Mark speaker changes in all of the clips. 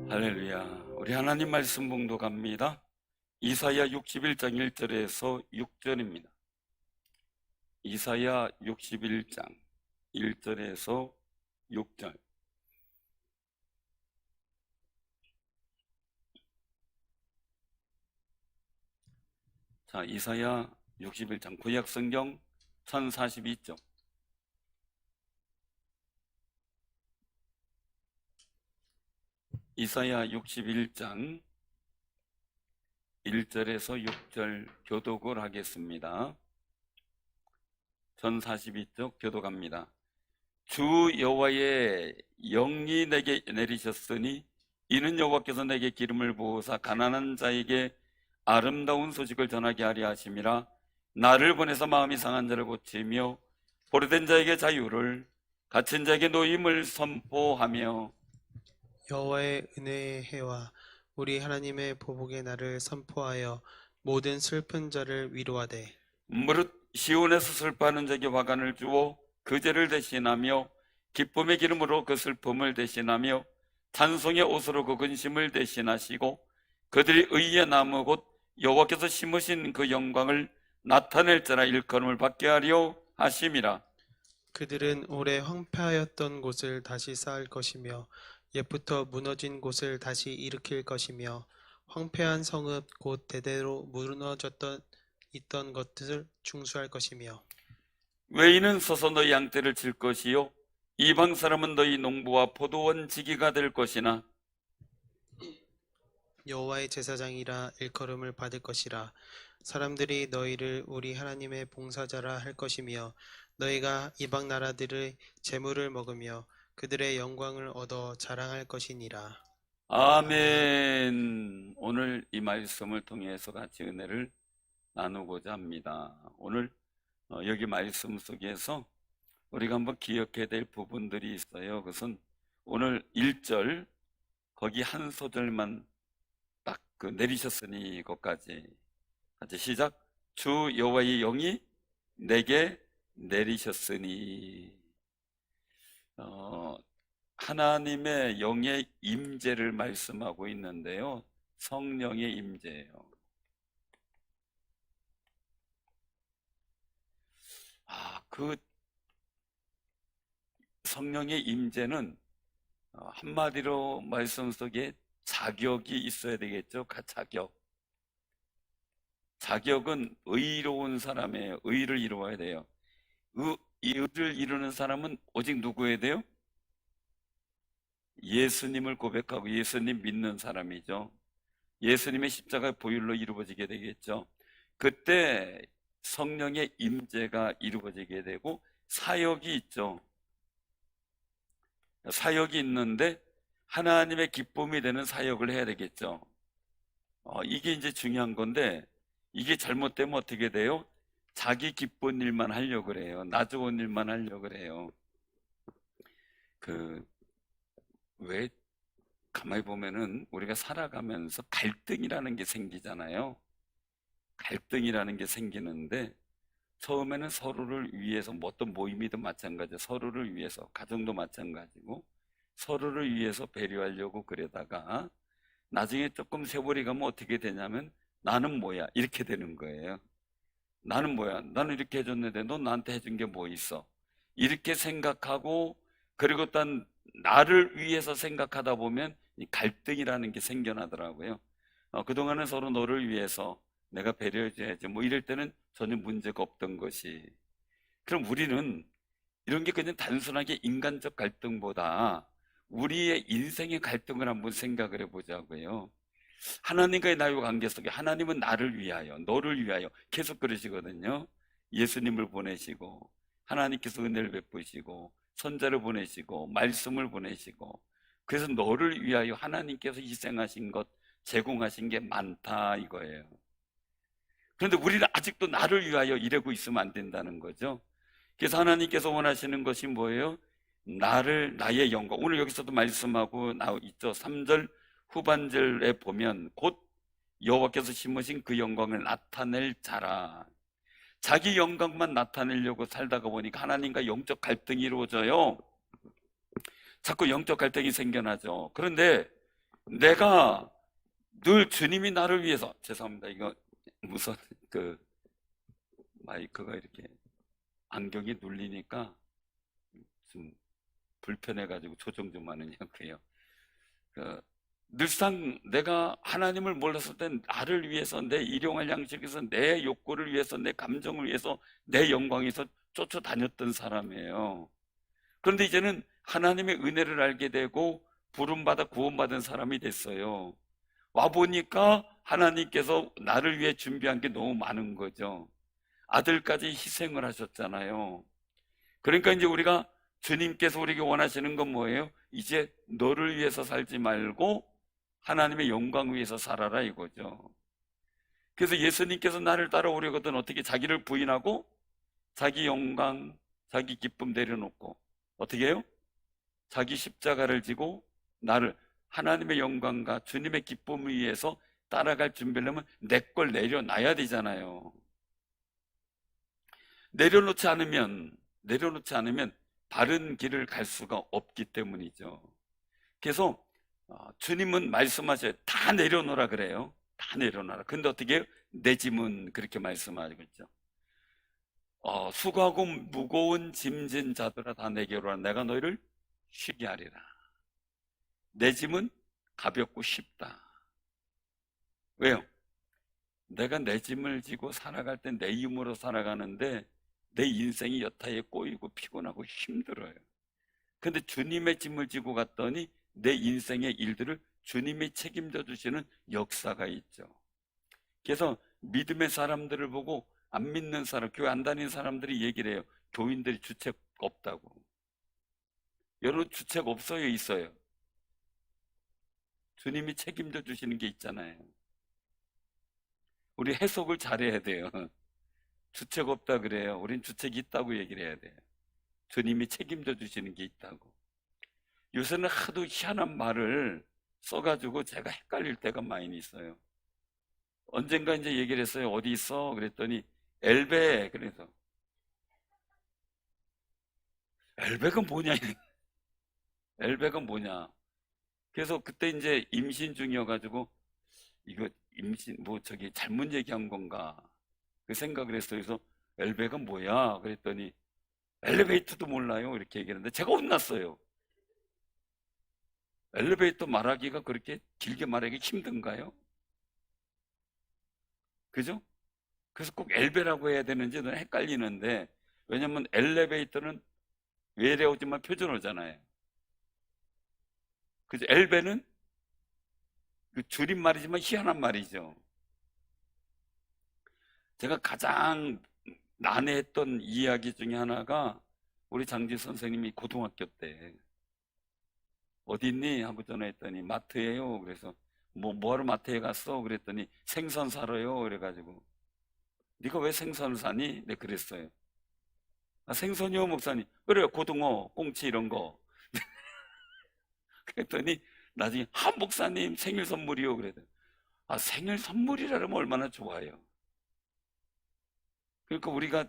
Speaker 1: 할렐루야. 우리 하나님 말씀 봉독합니다. 이사야 61장 1절에서 6절입니다. 이사야 61장 1절에서 6절. 자, 이사야 61장 구약 성경 1042쪽. 이사야 61장 1절에서 6절 교독을 하겠습니다. 1042쪽 교독합니다. 주 여호와의 영이 내게 내리셨으니 이는 여호와께서 내게 기름을 부으사 가난한 자에게 아름다운 소식을 전하게 하려 하심이라. 나를 보내서 마음이 상한 자를 고치며 보류된 자에게 자유를, 갇힌 자에게 노임을 선포하며
Speaker 2: 여호와의 은혜의 해와 우리 하나님의 보복의 날을 선포하여 모든 슬픈 자를 위로하되,
Speaker 1: 무릇 시온에서 슬퍼하는 자에게 화관을 주어 그 죄를 대신하며 기쁨의 기름으로 그 슬픔을 대신하며 찬송의 옷으로 그 근심을 대신하시고 그들이 의의 나무 곧 여호와께서 심으신 그 영광을 나타낼 자라 일컬음을 받게 하려 하심이라.
Speaker 2: 그들은 오래 황폐하였던 곳을 다시 쌓을 것이며 옛부터 무너진 곳을 다시 일으킬 것이며 황폐한 성읍 곧 대대로 무너졌던 있던 것들을 중수할 것이며
Speaker 1: 외인은 서서 너희 양떼를 칠 것이요 이방 사람은 너희 농부와 포도원 지기가 될 것이나
Speaker 2: 여호와의 제사장이라 일컬음을 받을 것이라. 사람들이 너희를 우리 하나님의 봉사자라 할 것이며 너희가 이방 나라들의 재물을 먹으며 그들의 영광을 얻어 자랑할 것이니라.
Speaker 1: 아멘. 오늘 이 말씀을 통해서 같이 은혜를 나누고자 합니다. 오늘 여기 말씀 속에서 우리가 한번 기억해야 될 부분들이 있어요. 그것은 오늘 1절 거기 한 소절만 딱 내리셨으니 것까지 같이 시작. 주 여호와의 영이 내게 내리셨으니. 하나님의 영의 임재를 말씀하고 있는데요. 성령의 임재예요. 그 성령의 임재는 한마디로 말씀 속에 자격이 있어야 되겠죠. 자격. 자격은 의로운 사람이에요. 의를 이루어야 돼요. 이 의를 이루는 사람은 오직 누구여야 돼요? 예수님을 고백하고 예수님 믿는 사람이죠. 예수님의 십자가 보혈로 이루어지게 되겠죠. 그때 성령의 임재가 이루어지게 되고 사역이 있죠. 사역이 있는데 하나님의 기쁨이 되는 사역을 해야 되겠죠. 이게 이제 중요한 건데 이게 잘못되면 어떻게 돼요? 자기 기쁜 일만 하려고 그래요. 나 좋은 일만 하려고 그래요. 왜 가만히 보면은 우리가 살아가면서 갈등이라는 게 생기잖아요. 갈등이라는 게 생기는데 처음에는 서로를 위해서 어떤 모임이든 마찬가지예요. 서로를 위해서, 가정도 마찬가지고 서로를 위해서 배려하려고 그러다가 나중에 조금 세월이 가면 어떻게 되냐면 나는 뭐야? 이렇게 되는 거예요. 나는 뭐야? 나는 이렇게 해줬는데 너 나한테 해준 게 뭐 있어? 이렇게 생각하고 그리고 또 나를 위해서 생각하다 보면 이 갈등이라는 게 생겨나더라고요. 그동안은 서로 너를 위해서 내가 배려해줘야지 뭐 이럴 때는 전혀 문제가 없던 것이, 그럼 우리는 이런 게 그냥 단순하게 인간적 갈등보다 우리의 인생의 갈등을 한번 생각을 해보자고요. 하나님과의 나의 관계 속에 하나님은 나를 위하여, 너를 위하여 계속 그러시거든요. 예수님을 보내시고 하나님께서 은혜를 베푸시고 선자를 보내시고 말씀을 보내시고, 그래서 너를 위하여 하나님께서 희생하신 것, 제공하신 게 많다 이거예요. 그런데 우리는 아직도 나를 위하여 이러고 있으면 안 된다는 거죠. 그래서 하나님께서 원하시는 것이 뭐예요? 나의 영광. 오늘 여기서도 말씀하고 있죠. 3절 후반절에 보면 곧 여호와께서 심으신 그 영광을 나타낼 자라. 자기 영광만 나타내려고 살다가 보니까 하나님과 영적 갈등이 이루어져요. 자꾸 영적 갈등이 생겨나죠. 그런데 내가 늘 주님이 나를 위해서, 죄송합니다. 이거 무슨 그 마이크가 이렇게 안경이 눌리니까 좀 불편해가지고 조정 좀 하느냐고요. 그 늘상 내가 하나님을 몰랐을 땐 나를 위해서, 내 일용할 양식에서, 내 욕구를 위해서, 내 감정을 위해서, 내 영광에서 쫓아다녔던 사람이에요. 그런데 이제는 하나님의 은혜를 알게 되고 부름받아 구원받은 사람이 됐어요. 와보니까 하나님께서 나를 위해 준비한 게 너무 많은 거죠. 아들까지 희생을 하셨잖아요. 그러니까 이제 우리가, 주님께서 우리에게 원하시는 건 뭐예요? 이제 너를 위해서 살지 말고 하나님의 영광 위해서 살아라, 이거죠. 그래서 예수님께서 나를 따라오려거든 어떻게 자기를 부인하고 자기 영광, 자기 기쁨 내려놓고 어떻게 해요? 자기 십자가를 지고 나를, 하나님의 영광과 주님의 기쁨을 위해서 따라갈 준비를 하면 내 걸 내려놔야 되잖아요. 내려놓지 않으면 바른 길을 갈 수가 없기 때문이죠. 그래서 주님은 말씀하셔요. 다 내려놓으라 그래요. 다 내려놔라. 근데 어떻게 해요? 내 짐은, 그렇게 말씀하고 있죠. 수고하고 무거운 짐진 자들아 다 내게로 와, 내가 너희를 쉬게 하리라. 내 짐은 가볍고 쉽다. 왜요? 내가 내 짐을 지고 살아갈 때 내 힘으로 살아가는데 내 인생이 여타에 꼬이고 피곤하고 힘들어요. 근데 주님의 짐을 지고 갔더니 내 인생의 일들을 주님이 책임져 주시는 역사가 있죠. 그래서 믿음의 사람들을 보고 안 믿는 사람, 교회 안 다니는 사람들이 얘기를 해요. 교인들이 주책 없다고. 여러분, 주책 없어요, 있어요? 주님이 책임져 주시는 게 있잖아요. 우리 해석을 잘해야 돼요. 주책 없다 그래요. 우린 주책이 있다고 얘기를 해야 돼요. 주님이 책임져 주시는 게 있다고. 요새는 하도 희한한 말을 써가지고 제가 헷갈릴 때가 많이 있어요. 언젠가 이제 얘기를 했어요. 어디 있어? 그랬더니 엘베. 그래서 엘베가 뭐냐? 엘베가 뭐냐? 그래서 그때 이제 임신 중이어가지고 이거 임신 뭐 저기 잘못 얘기한 건가 그 생각을 했어요. 그래서 엘베가 뭐야? 그랬더니 엘리베이터도 몰라요. 이렇게 얘기했는데 제가 혼났어요. 엘리베이터 말하기가 그렇게 길게 말하기 힘든가요? 그죠? 그래서 꼭 엘베라고 해야 되는지는 헷갈리는데, 왜냐면 엘리베이터는 외래어지만 표준어잖아요. 그죠? 엘베는 그 줄임말이지만 희한한 말이죠. 제가 가장 난해했던 이야기 중에 하나가 우리 장지 선생님이 고등학교 때 어디 있니? 하고 전화했더니 마트에요. 그래서 뭐하러 마트에 갔어? 그랬더니 생선 사러요. 그래가지고 네가 왜 생선을 사니? 네, 그랬어요. 아, 생선이요, 목사님. 그래요, 고등어, 꽁치 이런 거. 그랬더니 나중에 목사님 생일 선물이요. 그래도 생일 선물이라면 얼마나 좋아요. 그러니까 우리가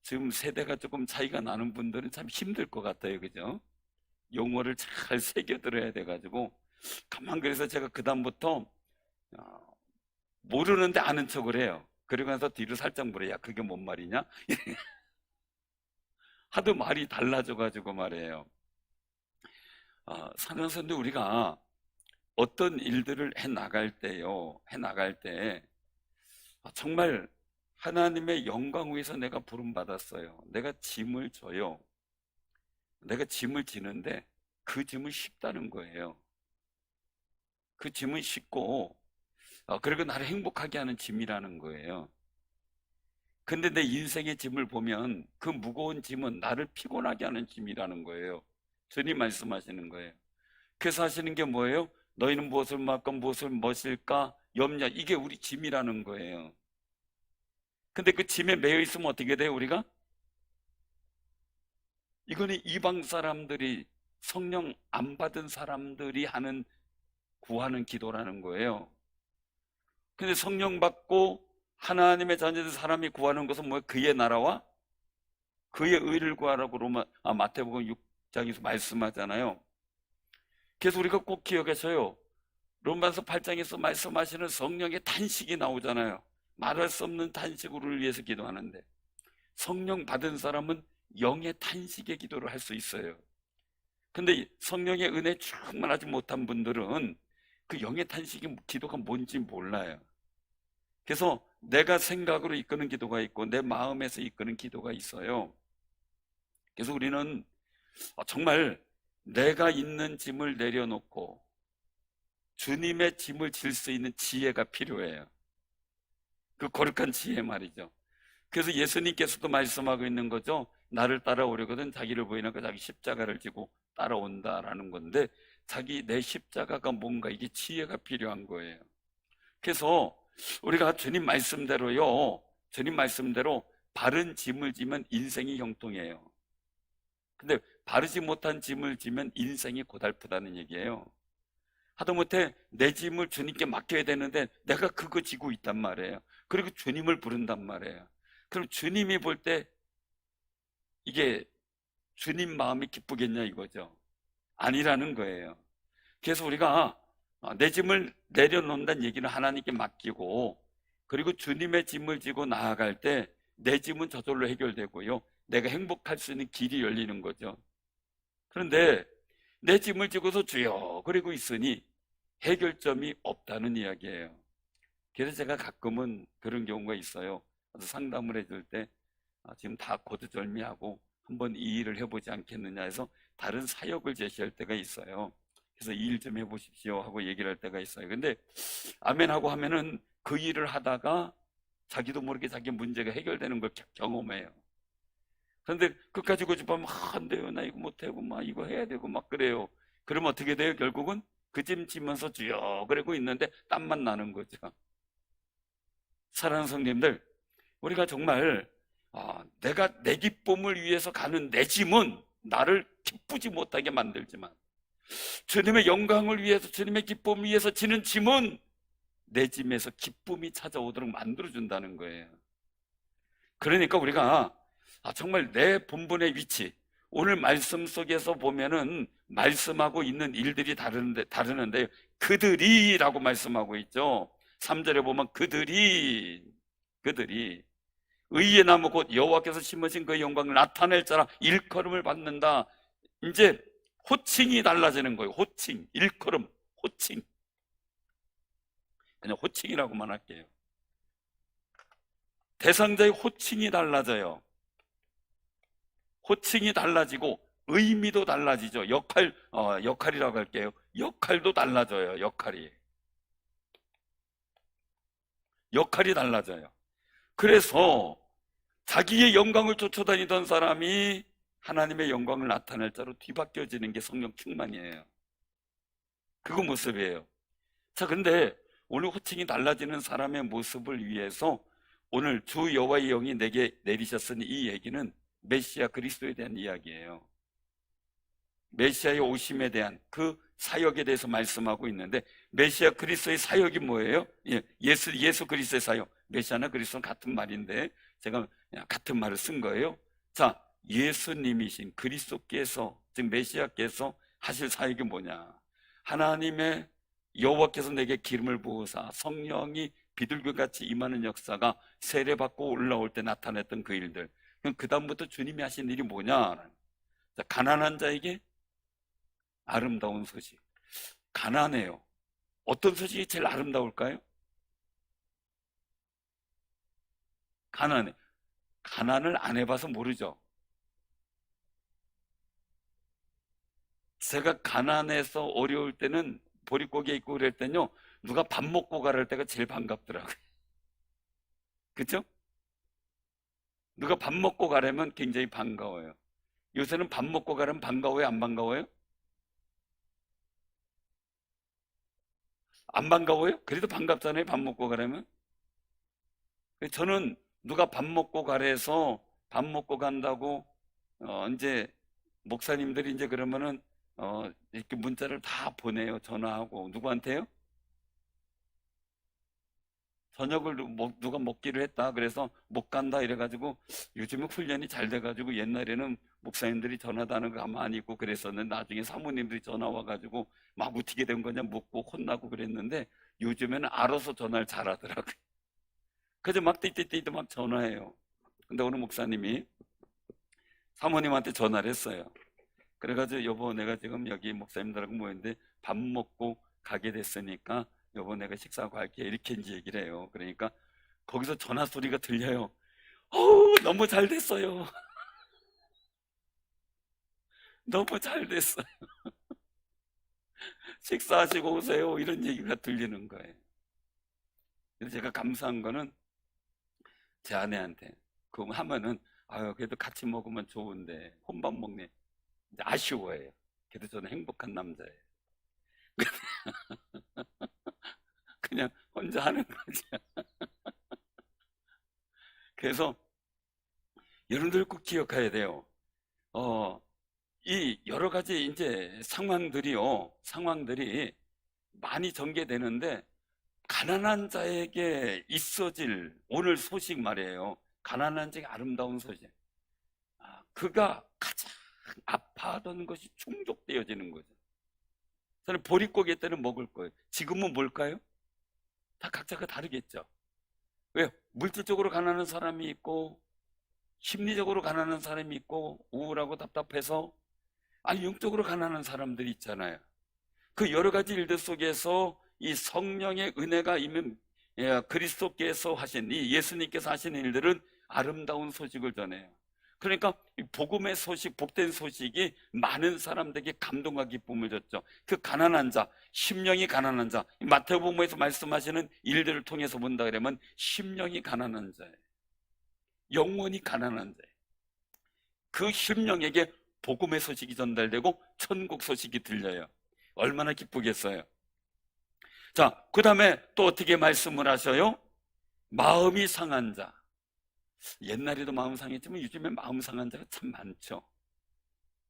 Speaker 1: 지금 세대가 조금 차이가 나는 분들은 참 힘들 것 같아요. 그죠? 용어를 잘 새겨들어야 돼가지고 가만. 그래서 제가 그다음부터 모르는데 아는 척을 해요. 그러고 나서 뒤로 살짝 물어요. 야, 그게 뭔 말이냐? 하도 말이 달라져가지고 말이에요. 살면서 우리가 어떤 일들을 해나갈 때 정말 하나님의 영광 위해서 내가 부름받았어요. 내가 짐을 져요. 내가 짐을 지는데 그 짐은 쉽다는 거예요. 그 짐은 쉽고 그리고 나를 행복하게 하는 짐이라는 거예요. 근데 내 인생의 짐을 보면 그 무거운 짐은 나를 피곤하게 하는 짐이라는 거예요. 주님 말씀하시는 거예요. 그래서 하시는 게 뭐예요? 너희는 무엇을 먹고 무엇을 마실까 염려, 이게 우리 짐이라는 거예요. 근데 그 짐에 매여 있으면 어떻게 돼요, 우리가? 이거는 이방 사람들이, 성령 안 받은 사람들이 구하는 기도라는 거예요. 근데 성령 받고 하나님의 자녀된 사람이 구하는 것은 뭐예요? 그의 나라와 그의 의를 구하라고 마태복음 6장에서 말씀하잖아요. 그래서 우리가 꼭 기억하셔요. 로마서 8장에서 말씀하시는 성령의 탄식이 나오잖아요. 말할 수 없는 탄식 우리를 위해서 기도하는데, 성령 받은 사람은 영의 탄식의 기도를 할 수 있어요. 근데 성령의 은혜 충만하지 못한 분들은 그 영의 탄식이 기도가 뭔지 몰라요. 그래서 내가 생각으로 이끄는 기도가 있고 내 마음에서 이끄는 기도가 있어요. 그래서 우리는 정말 내가 있는 짐을 내려놓고 주님의 짐을 질 수 있는 지혜가 필요해요. 그 거룩한 지혜 말이죠. 그래서 예수님께서도 말씀하고 있는 거죠. 나를 따라오려거든 자기를 부인하고 자기 십자가를 지고 따라온다라는 건데, 내 십자가가 뭔가, 이게 지혜가 필요한 거예요. 그래서 우리가 주님 말씀대로요, 주님 말씀대로 바른 짐을 지면 인생이 형통해요. 근데 바르지 못한 짐을 지면 인생이 고달프다는 얘기예요. 하다못해 내 짐을 주님께 맡겨야 되는데 내가 그거 지고 있단 말이에요. 그리고 주님을 부른단 말이에요. 그럼 주님이 볼 때 이게 주님 마음이 기쁘겠냐 이거죠. 아니라는 거예요. 그래서 우리가 내 짐을 내려놓는다는 얘기는 하나님께 맡기고, 그리고 주님의 짐을 지고 나아갈 때 내 짐은 저절로 해결되고요, 내가 행복할 수 있는 길이 열리는 거죠. 그런데 내 짐을 지고서 주여 그리고 있으니 해결점이 없다는 이야기예요. 그래서 제가 가끔은 그런 경우가 있어요. 상담을 해줄 때 지금 다 거두절미하고 한번 이 일을 해보지 않겠느냐 해서 다른 사역을 제시할 때가 있어요. 그래서 이 일 좀 해보십시오 하고 얘기를 할 때가 있어요. 근데 아멘 하고 하면은 그 일을 하다가 자기도 모르게 자기 문제가 해결되는 걸 경험해요. 그런데 끝까지 고집하면 안 돼요, 나 이거 못하고 막 이거 해야 되고 막 그래요. 그러면 어떻게 돼요? 결국은 그 짐 지면서 주여 그러고 있는데 땀만 나는 거죠. 사랑하는 성님들, 우리가 정말 내가 내 기쁨을 위해서 가는 내 짐은 나를 기쁘지 못하게 만들지만, 주님의 영광을 위해서, 주님의 기쁨을 위해서 지는 짐은 내 짐에서 기쁨이 찾아오도록 만들어준다는 거예요. 그러니까 우리가 정말 내 본분의 위치, 오늘 말씀 속에서 보면은 말씀하고 있는 일들이 다르는데 그들이라고 말씀하고 있죠. 3절에 보면 그들이 의의 나무 곧 여호와께서 심으신 그 영광을 나타낼 자라 일컬음을 받는다. 이제 호칭이 달라지는 거예요. 호칭, 일컬음, 호칭. 그냥 호칭이라고만 할게요. 대상자의 호칭이 달라져요. 호칭이 달라지고 의미도 달라지죠. 역할이라고 할게요. 역할도 달라져요. 역할이 달라져요. 그래서 자기의 영광을 쫓아다니던 사람이 하나님의 영광을 나타낼 자로 뒤바뀌어지는 게 성령 충만이에요. 그거 모습이에요. 자, 근데 오늘 호칭이 달라지는 사람의 모습을 위해서 오늘 주 여호와의 영이 내게 내리셨으니, 이 얘기는 메시아 그리스도에 대한 이야기예요. 메시아의 오심에 대한 그 사역에 대해서 말씀하고 있는데, 메시아 그리스도의 사역이 뭐예요? 예수 그리스도의 사역. 메시아나 그리스도는 같은 말인데 제가 그냥 같은 말을 쓴 거예요. 자, 예수님이신 그리스도께서, 즉 메시아께서 하실 사역이 뭐냐? 하나님의 여호와께서 내게 기름을 부으사 성령이 비둘기같이 임하는 역사가 세례받고 올라올 때 나타냈던 그 일들. 그럼 그 다음부터 주님이 하신 일이 뭐냐? 자, 가난한 자에게 아름다운 소식. 가난해요. 어떤 소식이 제일 아름다울까요? 가난해. 가난을 안 해봐서 모르죠. 제가 가난해서 어려울 때는, 보릿고개 있고 그럴 때는요, 누가 밥 먹고 가랄 때가 제일 반갑더라고요. 그쵸? 누가 밥 먹고 가려면 굉장히 반가워요. 요새는 밥 먹고 가려면 반가워요, 안 반가워요? 안 반가워요? 그래도 반갑잖아요, 밥 먹고 가려면. 저는 누가 밥 먹고 가래서 밥 먹고 간다고 이제 목사님들이 이제 그러면은 이렇게 문자를 다 보내요. 전화하고. 누구한테요? 저녁을 누가 먹기로 했다. 그래서 못 간다 이래가지고, 요즘은 훈련이 잘 돼가지고 옛날에는 목사님들이 전화다는 거 가만히 있고 그랬었는데 나중에 사모님들이 전화 와가지고 막 어떻게 된 거냐 묻고 혼나고 그랬는데 요즘에는 알아서 전화를 잘하더라고요. 그래서 막 띠띠띠 막 전화해요. 근데 어느 목사님이 사모님한테 전화를 했어요. 그래가지고 여보 내가 지금 여기 목사님들하고 모였는데 밥 먹고 가게 됐으니까 여보 내가 식사하고 갈게 이렇게 이제 얘기를 해요. 그러니까 거기서 전화 소리가 들려요. 어우 너무 잘 됐어요. 너무 잘 됐어요. 식사하시고 오세요. 이런 얘기가 들리는 거예요. 그래서 제가 감사한 거는 제 아내한테 그거 하면은 아유 그래도 같이 먹으면 좋은데 혼밥 먹네 이제 아쉬워해요. 그래도 저는 행복한 남자예요. 그냥 혼자 하는 거지. 그래서 여러분들 꼭 기억해야 돼요. 이 여러 가지 이제 상황들이 많이 전개되는데 가난한 자에게 있어질 오늘 소식 말이에요. 가난한 자에게 아름다운 소식. 그가 가장 아파하던 것이 충족되어지는 거죠. 저는 보릿고개 때는 먹을 거예요. 지금은 뭘까요? 다 각자가 다르겠죠. 왜요? 물질적으로 가난한 사람이 있고 심리적으로 가난한 사람이 있고 우울하고 답답해서 아니 영적으로 가난한 사람들이 있잖아요. 그 여러 가지 일들 속에서 이 성령의 은혜가 있는 그리스도께서 하신 이 예수님께서 하신 일들은 아름다운 소식을 전해요. 그러니까 이 복음의 소식, 복된 소식이 많은 사람들에게 감동과 기쁨을 줬죠. 그 가난한 자, 심령이 가난한 자, 마태복음에서 말씀하시는 일들을 통해서 본다 그러면 심령이 가난한 자예요. 영원히 가난한 자예요. 그 심령에게 복음의 소식이 전달되고 천국 소식이 들려요. 얼마나 기쁘겠어요. 자, 그 다음에 또 어떻게 말씀을 하셔요? 마음이 상한 자. 옛날에도 마음 상했지만 요즘에 마음 상한 자가 참 많죠.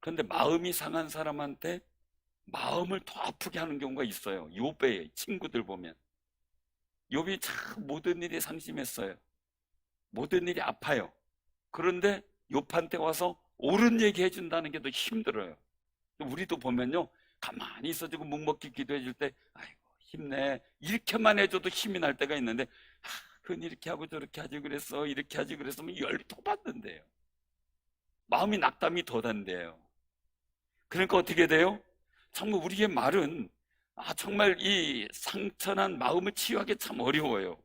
Speaker 1: 그런데 마음이 상한 사람한테 마음을 더 아프게 하는 경우가 있어요. 욥의 친구들 보면 욥이 참 모든 일이 상심했어요. 모든 일이 아파요. 그런데 욥한테 와서 옳은 얘기 해준다는 게 더 힘들어요. 우리도 보면요 가만히 있어주고 묵묵히 기도해 줄 때 아이고 힘내 이렇게만 해줘도 힘이 날 때가 있는데 그건 이렇게 하고 저렇게 하지 그랬어 이렇게 하지 그랬으면 열이 더 받는데요. 마음이 낙담이 더 단대요. 그러니까 어떻게 돼요? 정말 우리의 말은 정말 이 상처난 마음을 치유하기 참 어려워요.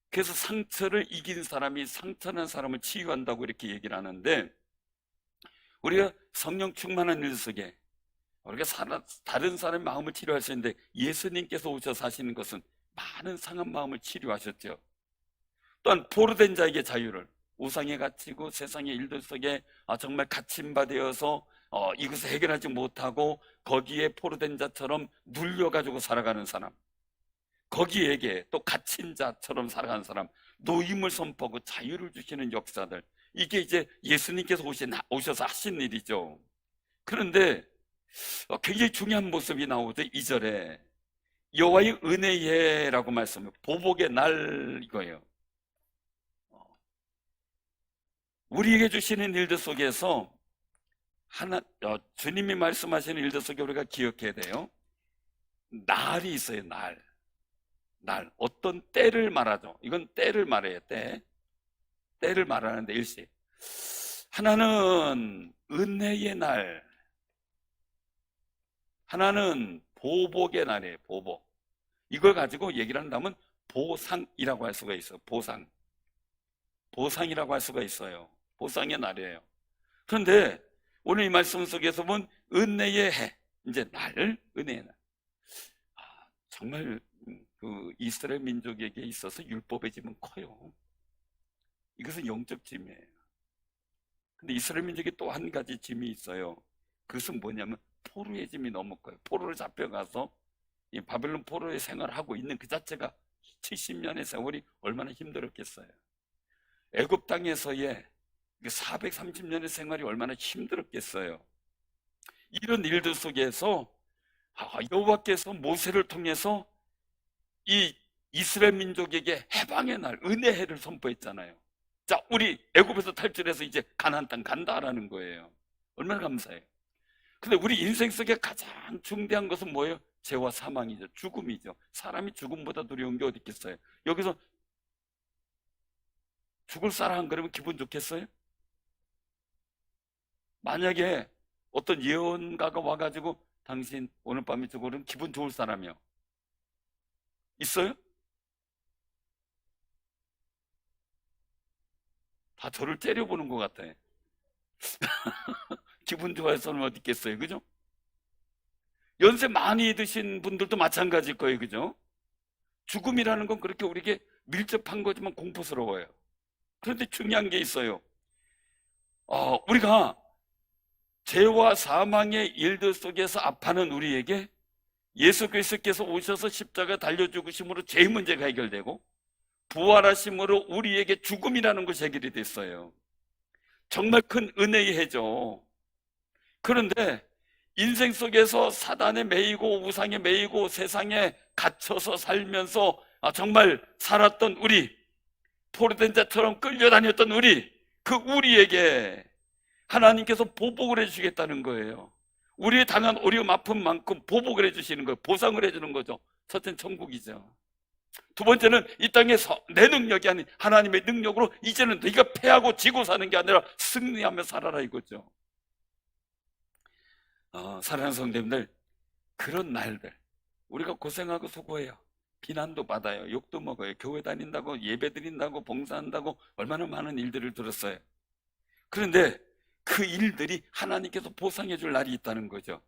Speaker 1: 그래서 상처를 이긴 사람이 상처난 사람을 치유한다고 이렇게 얘기를 하는데 우리가 성령 충만한 일 속에 우리가 다른 사람의 마음을 치료할 수 있는데 예수님께서 오셔서 하시는 것은 많은 상한 마음을 치료하셨죠. 또한 포로된 자에게 자유를 우상에 갇히고 세상의 일들 속에 정말 갇힌 바 되어서 이것을 해결하지 못하고 거기에 포로된 자처럼 눌려가지고 살아가는 사람, 거기에게 또 갇힌 자처럼 살아가는 사람, 노임을 선포하고 자유를 주시는 역사들, 이게 이제 예수님께서 오셔서 하신 일이죠. 그런데 굉장히 중요한 모습이 나오죠. 2절에 여호와의 은혜에라고 말씀해요. 보복의 날 이거예요. 우리에게 주시는 일들 속에서 주님이 말씀하시는 일들 속에 우리가 기억해야 돼요. 날이 있어요. 날 어떤 때를 말하죠. 이건 때를 말해요. 때를 말하는데 일시 하나는 은혜의 날, 하나는 보복의 날이에요. 보복. 이걸 가지고 얘기를 한다면 보상이라고 할 수가 있어요. 보상이라고 할 수가 있어요. 보상의 날이에요. 그런데 오늘 이 말씀 속에서 본 은혜의 해, 이제 은혜의 날. 정말 그 이스라엘 민족에게 있어서 율법의 짐은 커요. 이것은 영적 짐이에요. 근데 이스라엘 민족에 또 한 가지 짐이 있어요. 그것은 뭐냐면 포로의 짐이 너무 커요. 포로로 잡혀가서 이 바벨론 포로의 생활을 하고 있는 그 자체가 70년의 세월이 얼마나 힘들었겠어요. 애굽 땅에서의 430년의 생활이 얼마나 힘들었겠어요. 이런 일들 속에서 여호와께서 모세를 통해서 이 이스라엘 민족에게 해방의 날, 은혜의 해를 선포했잖아요. 자, 우리 애굽에서 탈출해서 이제 가나안 땅 간다라는 거예요. 얼마나 감사해요. 근데 우리 인생 속에 가장 중대한 것은 뭐예요? 죄와 사망이죠. 죽음이죠. 사람이 죽음보다 두려운 게 어디 있겠어요? 여기서 죽을 사람 그러면 기분 좋겠어요? 만약에 어떤 예언가가 와가지고 당신 오늘 밤에 죽어 그러면 기분 좋을 사람이요? 있어요? 다 저를 째려보는 것 같아요. 기분 좋아해서는 어디 있겠어요? 그죠? 연세 많이 드신 분들도 마찬가지일 거예요. 그죠? 죽음이라는 건 그렇게 우리에게 밀접한 거지만 공포스러워요. 그런데 중요한 게 있어요. 우리가 죄와 사망의 일들 속에서 아파하는 우리에게 예수 그리스도께서 오셔서 십자가 달려 죽으심으로 죄의 문제가 해결되고 부활하심으로 우리에게 죽음이라는 것이 해결이 됐어요. 정말 큰 은혜의 해죠. 그런데 인생 속에서 사단에 매이고 우상에 매이고 세상에 갇혀서 살면서 정말 살았던 우리, 포로된 자처럼 끌려다녔던 그 우리에게 하나님께서 보복을 해주시겠다는 거예요. 우리의 당한 어려움 아픔만큼 보복을 해주시는 거예요. 보상을 해주는 거죠. 첫째는 천국이죠. 두 번째는 이 땅에서 내 능력이 아닌 하나님의 능력으로 이제는 네가 패하고 지고 사는 게 아니라 승리하며 살아라 이거죠. 사랑하는 성도님들, 그런 날들 우리가 고생하고 수고해요. 비난도 받아요. 욕도 먹어요. 교회 다닌다고, 예배 드린다고, 봉사한다고 얼마나 많은 일들을 들었어요. 그런데 그 일들이 하나님께서 보상해 줄 날이 있다는 거죠.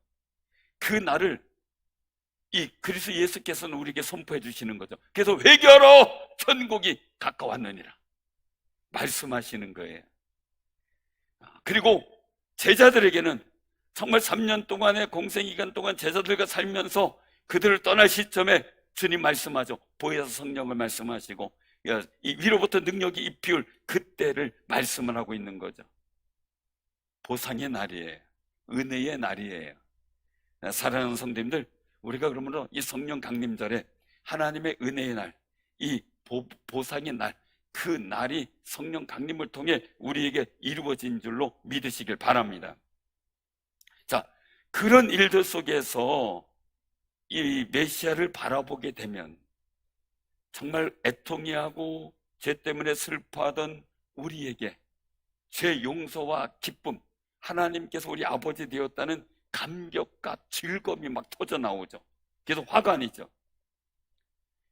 Speaker 1: 그 날을 이 그리스도 예수께서는 우리에게 선포해 주시는 거죠. 그래서 회개하라, 천국이 가까웠느니라 말씀하시는 거예요. 그리고 제자들에게는 정말 3년 동안의 공생기간 동안 제자들과 살면서 그들을 떠날 시점에 주님 말씀하죠. 보혜사 성령을 말씀하시고 이 위로부터 능력이 입히울 그때를 말씀을 하고 있는 거죠. 보상의 날이에요. 은혜의 날이에요. 사랑하는 성도님들, 우리가 그러므로 이 성령 강림절에 하나님의 은혜의 날, 이 보상의 날, 그 날이 성령 강림을 통해 우리에게 이루어진 줄로 믿으시길 바랍니다. 자, 그런 일들 속에서 이 메시아를 바라보게 되면 정말 애통해하고 죄 때문에 슬퍼하던 우리에게 죄 용서와 기쁨, 하나님께서 우리 아버지 되었다는 감격과 즐거움이 막 터져 나오죠. 그래서 화관이죠.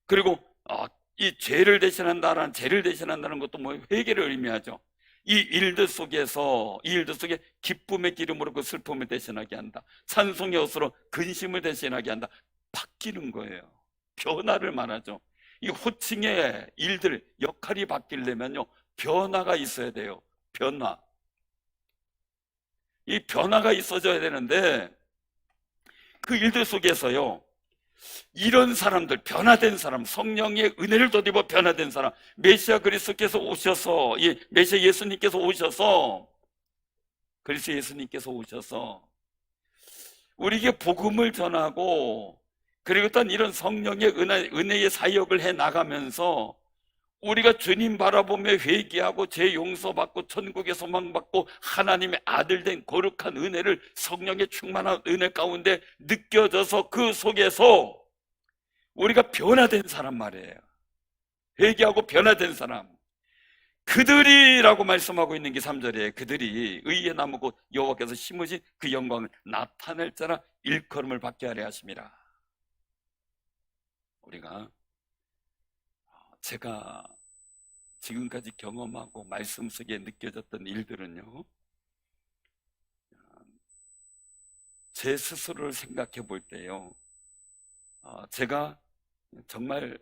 Speaker 1: 그리고 이 죄를 대신한다는 것도 뭐 회개를 의미하죠. 이 일들 속에 기쁨의 기름으로 그 슬픔을 대신하게 한다. 찬송의 옷으로 근심을 대신하게 한다. 바뀌는 거예요. 변화를 말하죠. 이 호칭의 일들, 역할이 바뀌려면요, 변화가 있어야 돼요. 변화. 이 변화가 있어져야 되는데 그 일들 속에서요, 이런 사람들, 변화된 사람, 성령의 은혜를 덧입어 변화된 사람, 메시아 그리스도께서 오셔서, 메시아 예수님께서 오셔서, 그리스도 예수님께서 오셔서 우리에게 복음을 전하고, 그리고 또 이런 성령의 은혜의 사역을 해 나가면서 우리가 주님 바라보며 회개하고 죄 용서받고 천국에 소망받고 하나님의 아들 된 거룩한 은혜를, 성령의 충만한 은혜 가운데 느껴져서 그 속에서 우리가 변화된 사람 말이에요. 회개하고 변화된 사람, 그들이라고 말씀하고 있는 게 3절이에요. 그들이 의의 나무 곧 여호와께서 심으신 그 영광을 나타낼 자라 일컬음을 받게 하려 하심이라. 우리가 제가 지금까지 경험하고 말씀 속에 느껴졌던 일들은요, 제 스스로를 생각해 볼 때요, 제가 정말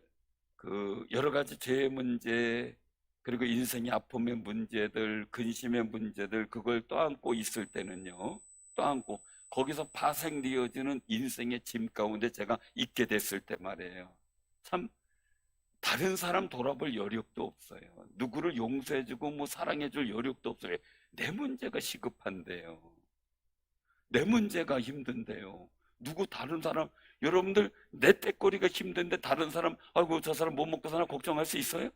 Speaker 1: 그 여러 가지 죄의 문제, 그리고 인생의 아픔의 문제들, 근심의 문제들, 그걸 떠안고 있을 때는요, 떠안고 거기서 파생되어지는 인생의 짐 가운데 제가 있게 됐을 때 말이에요, 참 다른 사람 돌아볼 여력도 없어요. 누구를 용서해주고 뭐 사랑해줄 여력도 없어요. 내 문제가 시급한데요, 내 문제가 힘든데요, 누구 다른 사람, 여러분들 내 떼거리가 힘든데 다른 사람, 아이고 저 사람 못 먹고 사나 걱정할 수 있어요?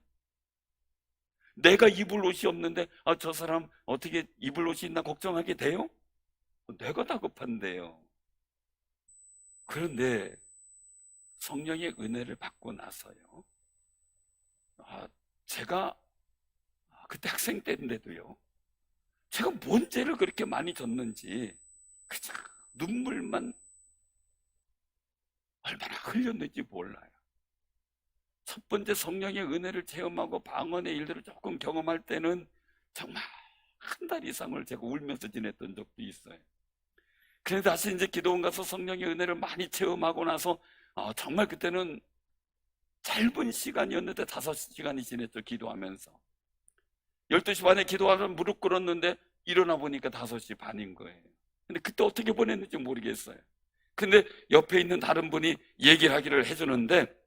Speaker 1: 내가 입을 옷이 없는데 저 사람 어떻게 입을 옷이 있나 걱정하게 돼요? 내가 다급한데요. 그런데 성령의 은혜를 받고 나서요, 제가 그때 학생 때인데도요, 제가 뭔 죄를 그렇게 많이 졌는지 그냥 눈물만 얼마나 흘렸는지 몰라요. 첫 번째 성령의 은혜를 체험하고 방언의 일들을 조금 경험할 때는 정말 한 달 이상을 제가 울면서 지냈던 적도 있어요. 그래서 다시 이제 기도원 가서 성령의 은혜를 많이 체험하고 나서 정말 그때는 짧은 시간이었는데 5시간이 지냈죠. 기도하면서 12시 반에 기도하러 무릎 꿇었는데 일어나 보니까 5시 반인 거예요. 근데 그때 어떻게 보냈는지 모르겠어요. 근데 옆에 있는 다른 분이 얘기를 하기를 해주는데,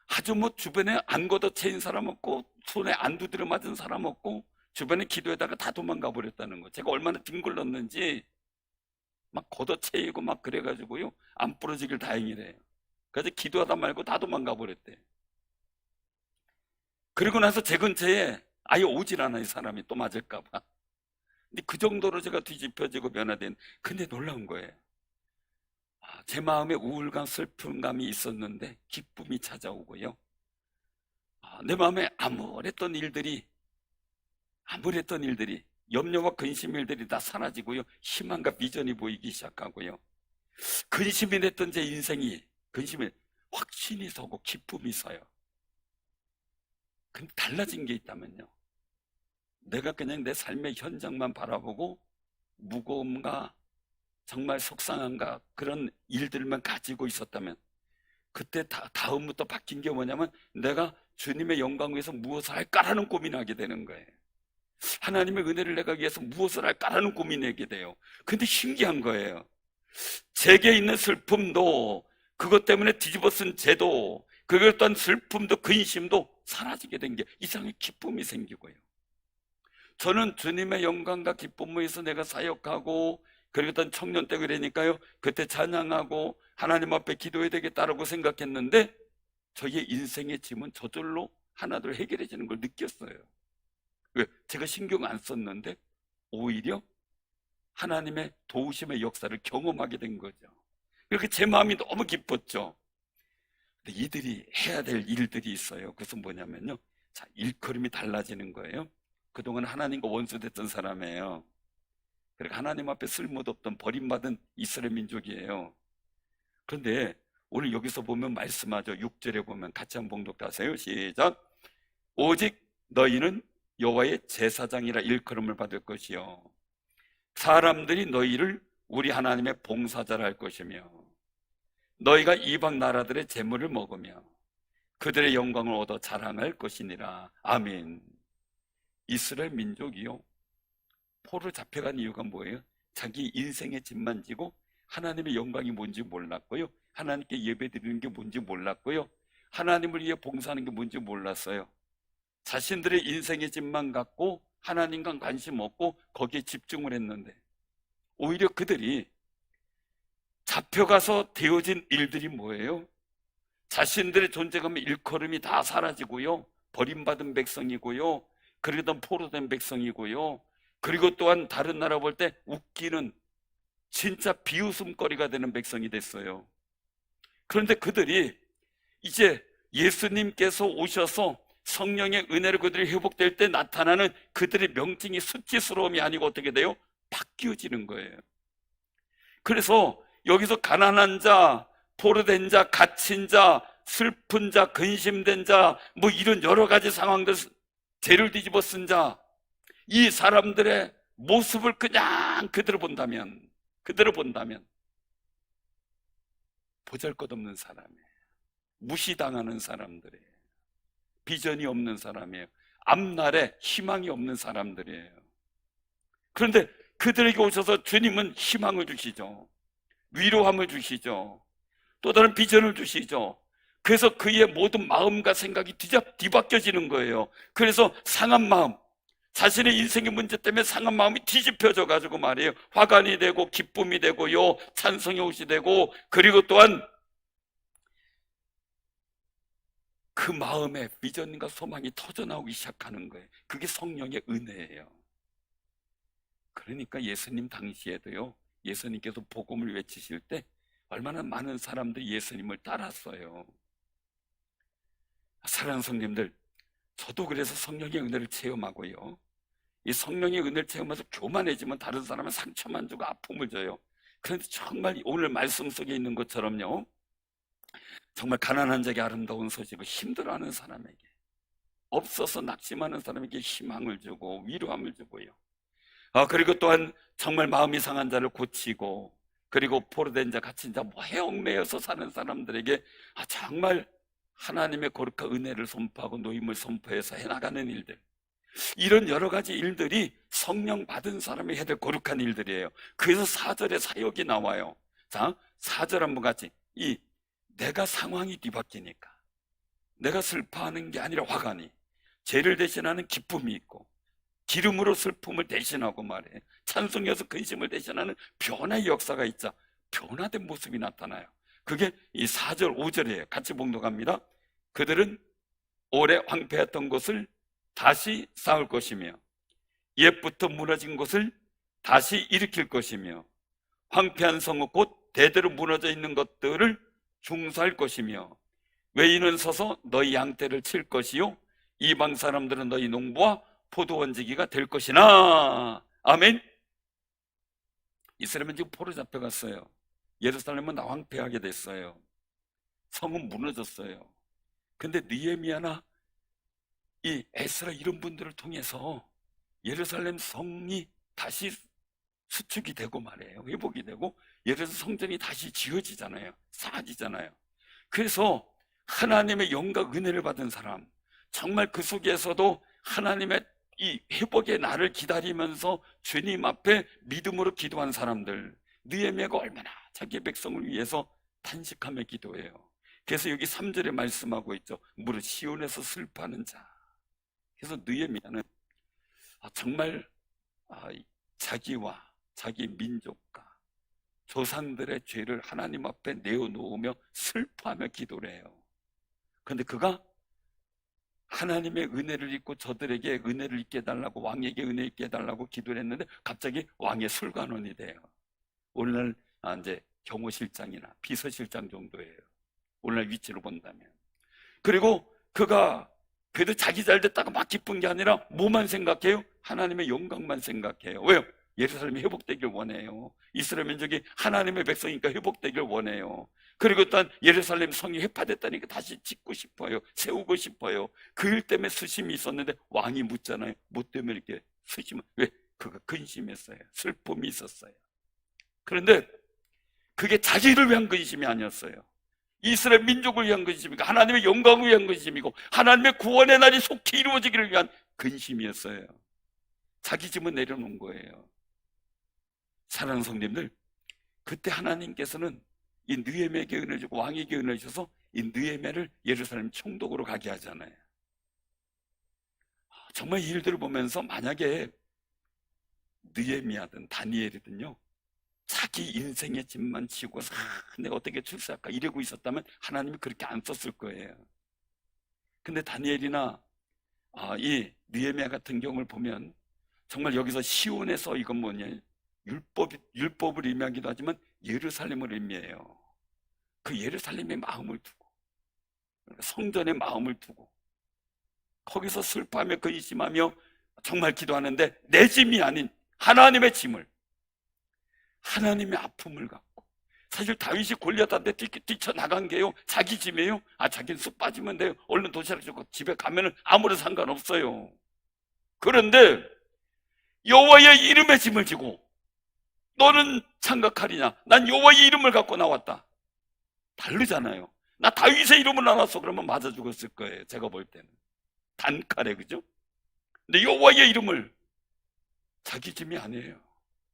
Speaker 1: 아주 뭐 주변에 안 걷어채인 사람 없고 손에 안 두드려 맞은 사람 없고 주변에 기도에다가 다 도망가 버렸다는 거. 제가 얼마나 뒹굴렀는지 막 걷어채이고 막 그래가지고요, 안 부러지길 다행이래요. 그래서 기도하다 말고 다 도망가 버렸대. 그리고 나서 제 근처에 아예 오질 않아, 이 사람이 또 맞을까 봐. 근데 그 정도로 제가 뒤집혀지고 변화된. 근데 놀라운 거예요. 제 마음에 우울감, 슬픔감이 있었는데 기쁨이 찾아오고요, 내 마음에 암울했던 일들이 염려와 근심 일들이 다 사라지고요, 희망과 비전이 보이기 시작하고요, 근심이 됐던 제 인생이 근심에 확신이 서고 기쁨이 서요. 근데 달라진 게 있다면요, 내가 그냥 내 삶의 현장만 바라보고 무거움과 정말 속상함과 그런 일들만 가지고 있었다면, 그때 다음부터 바뀐 게 뭐냐면 내가 주님의 영광 위해서 무엇을 할까라는 고민을 하게 되는 거예요. 하나님의 은혜를 내가 위해서 무엇을 할까라는 고민을 하게 돼요. 근데 신기한 거예요. 제게 있는 슬픔도, 그것 때문에 뒤집어 쓴 죄도, 그것 또한 슬픔도 근심도 사라지게 된 게 이상의 기쁨이 생기고요. 저는 주님의 영광과 기쁨을 위해서 내가 사역하고, 그리고 어떤 청년 때 그러니까요, 그때 찬양하고 하나님 앞에 기도해야 되겠다라고 생각했는데 저의 인생의 짐은 저절로 하나둘 해결해지는 걸 느꼈어요. 왜? 제가 신경 안 썼는데 오히려 하나님의 도우심의 역사를 경험하게 된 거죠. 그렇게 제 마음이 너무 기뻤죠. 근데 이들이 해야 될 일들이 있어요. 그것은 뭐냐면요, 자, 일컬음이 달라지는 거예요. 그동안 하나님과 원수됐던 사람이에요. 그러니까 하나님 앞에 쓸모도 없던 버림받은 이스라엘 민족이에요. 그런데 오늘 여기서 보면 말씀하죠. 6절에 보면 같이 한번 봉독하세요. 시작. 오직 너희는 여호와의 제사장이라 일컬음을 받을 것이요, 사람들이 너희를 우리 하나님의 봉사자라 할 것이며, 너희가 이방 나라들의 재물을 먹으며 그들의 영광을 얻어 자랑할 것이니라. 아멘. 이스라엘 민족이요, 포로 잡혀간 이유가 뭐예요? 자기 인생의 짐만 지고 하나님의 영광이 뭔지 몰랐고요, 하나님께 예배드리는 게 뭔지 몰랐고요, 하나님을 위해 봉사하는 게 뭔지 몰랐어요. 자신들의 인생의 짐만 갖고 하나님과 관심 없고 거기에 집중을 했는데, 오히려 그들이 잡혀가서 되어진 일들이 뭐예요? 자신들의 존재감의 일컬음이 다 사라지고요, 버림받은 백성이고요, 그러던 포로된 백성이고요, 그리고 또한 다른 나라 볼 때 웃기는 진짜 비웃음거리가 되는 백성이 됐어요. 그런데 그들이 이제 예수님께서 오셔서 성령의 은혜로 그들이 회복될 때 나타나는 그들의 명칭이 수치스러움이 아니고 어떻게 돼요? 바뀌어지는 거예요. 그래서 여기서 가난한 자, 포로된 자, 갇힌 자, 슬픈 자, 근심된 자, 뭐 이런 여러 가지 상황들, 죄를 뒤집어 쓴 자, 이 사람들의 모습을 그냥 그대로 본다면 보잘것없는 사람이에요. 무시당하는 사람들이에요. 비전이 없는 사람이에요. 앞날에 희망이 없는 사람들이에요. 그런데 그들에게 오셔서 주님은 희망을 주시죠. 위로함을 주시죠. 또 다른 비전을 주시죠. 그래서 그의 모든 마음과 생각이 뒤바뀌어지는 거예요. 그래서 상한 마음, 자신의 인생의 문제 때문에 상한 마음이 뒤집혀져 가지고 말이에요, 화관이 되고 기쁨이 되고요, 찬송의 옷이 되고, 그리고 또한 그 마음에 비전과 소망이 터져나오기 시작하는 거예요. 그게 성령의 은혜예요. 그러니까 예수님 당시에도요, 예수님께서 복음을 외치실 때 얼마나 많은 사람들이 예수님을 따랐어요. 사랑하는 성님들, 저도 그래서 성령의 은혜를 체험하고요, 이 성령의 은혜를 체험해서 교만해지면 다른 사람은 상처만 주고 아픔을 줘요. 그런데 정말 오늘 말씀 속에 있는 것처럼요, 정말 가난한 자에게 아름다운 소식을 힘들어하는 사람에게, 없어서 낙심하는 사람에게 희망을 주고 위로함을 주고요, 그리고 또한 정말 마음이 상한 자를 고치고, 그리고 포로된 자, 갇힌 자, 헤엄매여서 사는 사람들에게 정말 하나님의 거룩한 은혜를 선포하고 노임을 선포해서 해나가는 일들, 이런 여러 가지 일들이 성령 받은 사람이 해야 될 거룩한 일들이에요. 그래서 4절에 사역이 나와요. 자, 4절 한번 같이. 내가 상황이 뒤바뀌니까, 내가 슬퍼하는 게 아니라 화가니, 죄를 대신하는 기쁨이 있고, 기름으로 슬픔을 대신하고 말해, 찬송에서 근심을 대신하는 변화의 역사가 있자 변화된 모습이 나타나요. 그게 이 4절 5절이에요 같이 봉독합니다. 그들은 오래 황폐했던 곳을 다시 쌓을 것이며, 옛부터 무너진 곳을 다시 일으킬 것이며, 황폐한 성읍 곧 대대로 무너져 있는 것들을 중사할 것이며, 외인은 서서 너희 양떼를 칠 것이요 이방 사람들은 너희 농부와 포도원지기가 될 것이나. 아멘. 이스라엘은 지금 포로 잡혀갔어요. 예루살렘은 황폐하게 됐어요. 성은 무너졌어요. 근데 느헤미야나 이 에스라 이런 분들을 통해서 예루살렘 성이 다시 수축이 되고 말이에요. 회복이 되고 예루살렘 성전이 다시 지어지잖아요. 쌓아지잖아요. 그래서 하나님의 영과 은혜를 받은 사람, 정말 그 속에서도 하나님의 이 회복의 날을 기다리면서 주님 앞에 믿음으로 기도한 사람들, 느헤미야가 얼마나 자기 백성을 위해서 탄식하며 기도해요. 그래서 여기 3절에 말씀하고 있죠. 무릇 시온에서 슬퍼하는 자. 그래서 느헤미야는 정말 자기와 자기 민족과 조상들의 죄를 하나님 앞에 내어놓으며 슬퍼하며 기도를 해요. 그런데 그가 하나님의 은혜를 입고 저들에게 은혜를 있게 해달라고, 왕에게 은혜 있게 해달라고 기도를 했는데 갑자기 왕의 술관원이 돼요. 오늘날 이제 경호실장이나 비서실장 정도예요. 오늘날 위치로 본다면. 그리고 그가 그래도 자기 잘 됐다가 막 기쁜 게 아니라 뭐만 생각해요? 하나님의 영광만 생각해요. 왜요? 예루살렘이 회복되길 원해요. 이스라엘 민족이 하나님의 백성이니까 회복되길 원해요. 그리고 또한 예루살렘 성이 회파됐다니까 다시 짓고 싶어요. 세우고 싶어요. 그 일 때문에 수심이 있었는데 왕이 묻잖아요. 뭐 때문에 이렇게 수심을, 왜? 그가 근심했어요. 슬픔이 있었어요. 그런데 그게 자기를 위한 근심이 아니었어요. 이스라엘 민족을 위한 근심이고 하나님의 영광을 위한 근심이고 하나님의 구원의 날이 속히 이루어지기를 위한 근심이었어요. 자기 짐은 내려놓은 거예요. 사랑하는 성도님들, 그때 하나님께서는 이 느헤미야에게 은혜를 주고 왕에게 은혜를 주셔서 이 느헤미야를 예루살렘 총독으로 가게 하잖아요. 정말 이 일들을 보면서 만약에 느헤미야든 다니엘이든요, 자기 인생의 짐만 지고서 내가 어떻게 출세할까 이러고 있었다면 하나님이 그렇게 안 썼을 거예요. 근데 다니엘이나 이 느헤미야 같은 경우를 보면 정말 여기서 시온에서 이건 뭐냐, 율법을 의미하기도 하지만 예루살렘을 의미해요. 그 예루살렘의 마음을 두고, 성전의 마음을 두고 거기서 슬퍼하며 근심하며 정말 기도하는데 내 짐이 아닌 하나님의 짐을, 하나님의 아픔을 갖고. 사실 다윗이 골리앗한테 뛰쳐나간 게요, 자기 짐이에요. 자기는 쑥 빠지면 돼요. 얼른 도시락 주고 집에 가면은 아무런 상관없어요. 그런데 여호와의 이름의 짐을 지고 너는 창각하리냐? 난 여호와의 이름을 갖고 나왔다. 다르잖아요. 나 다윗의 이름을 알았어. 그러면 맞아 죽었을 거예요. 제가 볼 때는 단칼에, 그죠? 근데 여호와의 이름을, 자기 짐이 아니에요.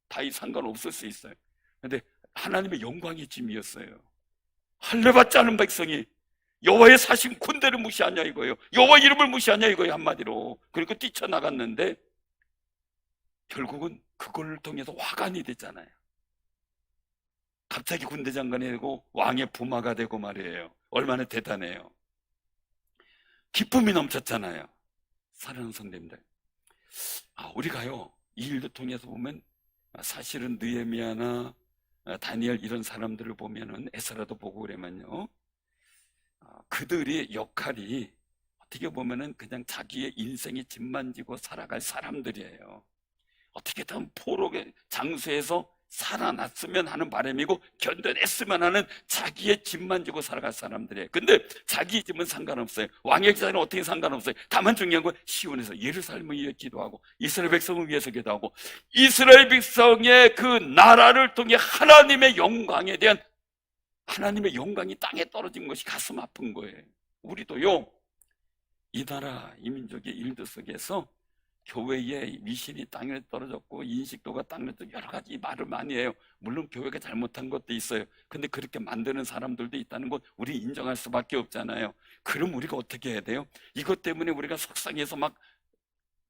Speaker 1: 다윗 상관없을 수 있어요. 근데 하나님의 영광의 짐이었어요. 할례받지 않은 백성이 여호와의 사신 군대를 무시하냐 이거예요. 여호와의 이름을 무시하냐 이거예요, 한마디로. 그리고 뛰쳐나갔는데 결국은 그걸 통해서 화관이 됐잖아요. 갑자기 군대 장관이 되고 왕의 부마가 되고 말이에요. 얼마나 대단해요. 기쁨이 넘쳤잖아요. 사랑하는 성도님들, 우리가요 이 일도 통해서 보면 사실은 느헤미야나 다니엘 이런 사람들을 보면은 에스라도 보고 그러면요, 그들의 역할이 어떻게 보면은 그냥 자기의 인생이 짐만지고 살아갈 사람들이에요. 어떻게든 포로의 장소에서 살아났으면 하는 바람이고 견뎌냈으면 하는 자기의 짐만 지고 살아갈 사람들이에요. 근데 자기 짐은 상관없어요. 왕의 기사는 어떻게 상관없어요. 다만 중요한 건 시온에서 예루살렘을 위해 기도하고 이스라엘 백성을 위해서 기도하고 이스라엘 백성의 그 나라를 통해 하나님의 영광에 대한, 하나님의 영광이 땅에 떨어진 것이 가슴 아픈 거예요. 우리도요 이 나라 이 민족의 일들 속에서 교회의 미신이 땅에 떨어졌고 인식도가 땅에 떨어졌고 여러 가지 말을 많이 해요. 물론 교회가 잘못한 것도 있어요. 근데 그렇게 만드는 사람들도 있다는 건 우리 인정할 수밖에 없잖아요. 그럼 우리가 어떻게 해야 돼요? 이것 때문에 우리가 속상해서 막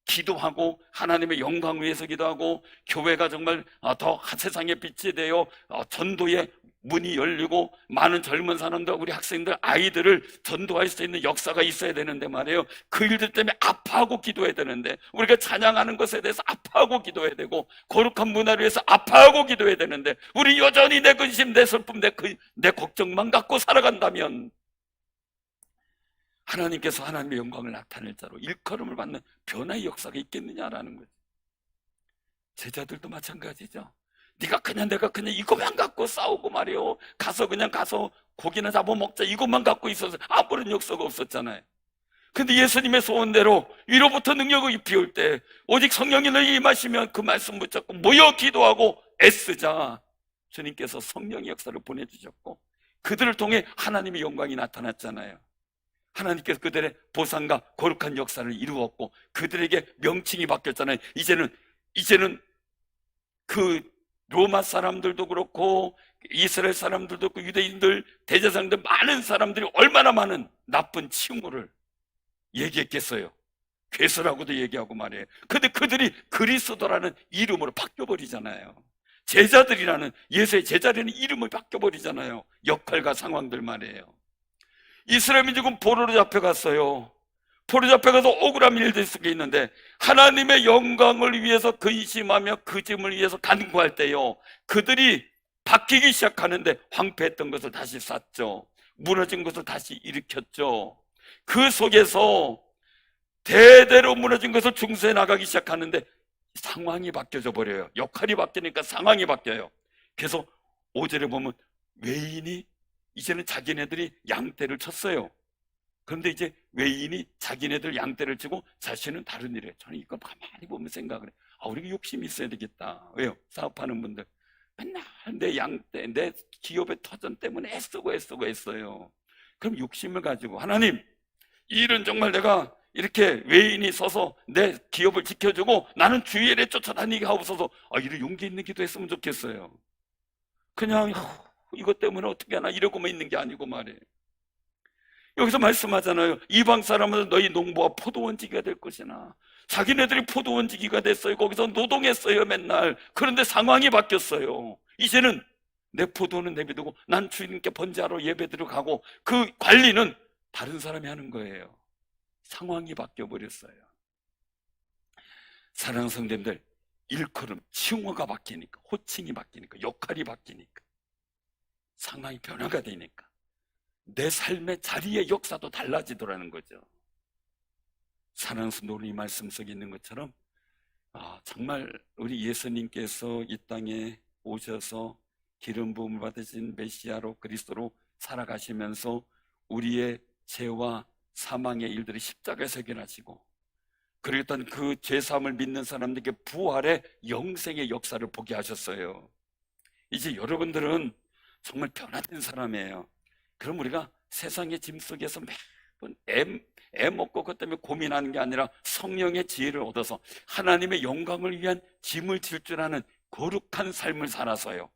Speaker 1: 기도하고 하나님의 영광을 위해서 기도하고 교회가 정말 더 세상의 빛이 되어 전도의 문이 열리고 많은 젊은 사람들, 우리 학생들, 아이들을 전도할 수 있는 역사가 있어야 되는데 말이에요. 그 일들 때문에 아파하고 기도해야 되는데, 우리가 찬양하는 것에 대해서 아파하고 기도해야 되고 거룩한 문화를 위해서 아파하고 기도해야 되는데, 우리 여전히 내 근심, 내 슬픔, 내 걱정만 갖고 살아간다면 하나님께서 하나님의 영광을 나타낼 자로 일컬음을 받는 변화의 역사가 있겠느냐라는 거죠. 제자들도 마찬가지죠. 내가 그냥 이것만 갖고 싸우고 말이요, 가서 고기나 잡아먹자 이것만 갖고 있어서 아무런 역사가 없었잖아요. 근데 예수님의 소원대로 위로부터 능력을 입히올 때 오직 성령이 너희 임하시면 그 말씀 붙잡고 모여 기도하고 애쓰자. 주님께서 성령의 역사를 보내주셨고 그들을 통해 하나님의 영광이 나타났잖아요. 하나님께서 그들의 보상과 거룩한 역사를 이루었고 그들에게 명칭이 바뀌었잖아요. 이제는 그 로마 사람들도 그렇고 이스라엘 사람들도 그렇고 유대인들, 대제사장들, 많은 사람들이 얼마나 많은 나쁜 칭호를 얘기했겠어요. 괴수라고도 얘기하고 말이에요. 근데 그들이 그리스도라는 이름으로 바뀌어버리잖아요. 제자들이라는, 예수의 제자라는 이름을 바뀌어버리잖아요. 역할과 상황들 말이에요. 이스라엘 민족은 포로로 잡혀갔어요. 포로 잡혀가서 억울한 일들 속에 있는데 하나님의 영광을 위해서 근심하며 그 짐을 위해서 간구할 때요, 그들이 바뀌기 시작하는데 황폐했던 것을 다시 쌓죠. 무너진 것을 다시 일으켰죠. 그 속에서 대대로 무너진 것을 중수해 나가기 시작하는데 상황이 바뀌어져 버려요. 역할이 바뀌니까 상황이 바뀌어요. 그래서 5절에 보면 외인이 이제는 자기네들이 양떼를 쳤어요. 그런데 이제 외인이 자기네들 양떼를 치고 자신은 다른 일에, 저는 이거 가만히 보면 생각을 해요. 우리가 욕심이 있어야 되겠다. 왜요? 사업하는 분들 맨날 내 양떼, 내 기업의 터전 때문에 애쓰고 애써요. 그럼 욕심을 가지고 하나님, 이 일은 정말 내가 이렇게 외인이 서서 내 기업을 지켜주고 나는 주일에 쫓아다니게 하옵소서. 이런 용기 있는 기도했으면 좋겠어요. 그냥 이것 때문에 어떻게 하나 이러고만 있는 게 아니고 말이에요. 여기서 말씀하잖아요. 이방 사람은 너희 농부와 포도원지기가 될 것이나. 자기네들이 포도원지기가 됐어요. 거기서 노동했어요 맨날. 그런데 상황이 바뀌었어요. 이제는 내 포도는 내비두고 난 주님께 번제하러 예배드려 가고 그 관리는 다른 사람이 하는 거예요. 상황이 바뀌어버렸어요. 사랑하는 성도님들, 일컬음, 칭호가 바뀌니까, 호칭이 바뀌니까, 역할이 바뀌니까, 상황이 변화가 되니까 내 삶의 자리의 역사도 달라지더라는 거죠. 사랑하는 성도, 이 말씀 속에 있는 것처럼 정말 우리 예수님께서 이 땅에 오셔서 기름 부음을 받으신 메시아로 그리스도로 살아가시면서 우리의 죄와 사망의 일들을 십자가에서 해결하시고, 그리고 일단 그 죄사함을 믿는 사람들에게 부활의 영생의 역사를 보게 하셨어요. 이제 여러분들은 정말 변화된 사람이에요. 그럼 우리가 세상의 짐 속에서 매번 애 먹고 그것 때문에 고민하는 게 아니라 성령의 지혜를 얻어서 하나님의 영광을 위한 짐을 질 줄 아는 거룩한 삶을 살아서요,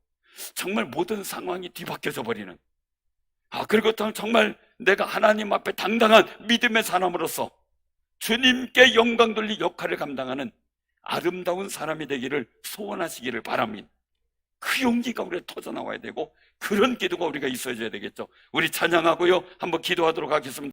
Speaker 1: 정말 모든 상황이 뒤바뀌어져 버리는, 그리고 정말 내가 하나님 앞에 당당한 믿음의 사람으로서 주님께 영광 돌릴 역할을 감당하는 아름다운 사람이 되기를 소원하시기를 바랍니다. 그 용기가 우리가 터져 나와야 되고 그런 기도가 우리가 있어야 되겠죠. 우리 찬양하고요, 한번 기도하도록 하겠습니다.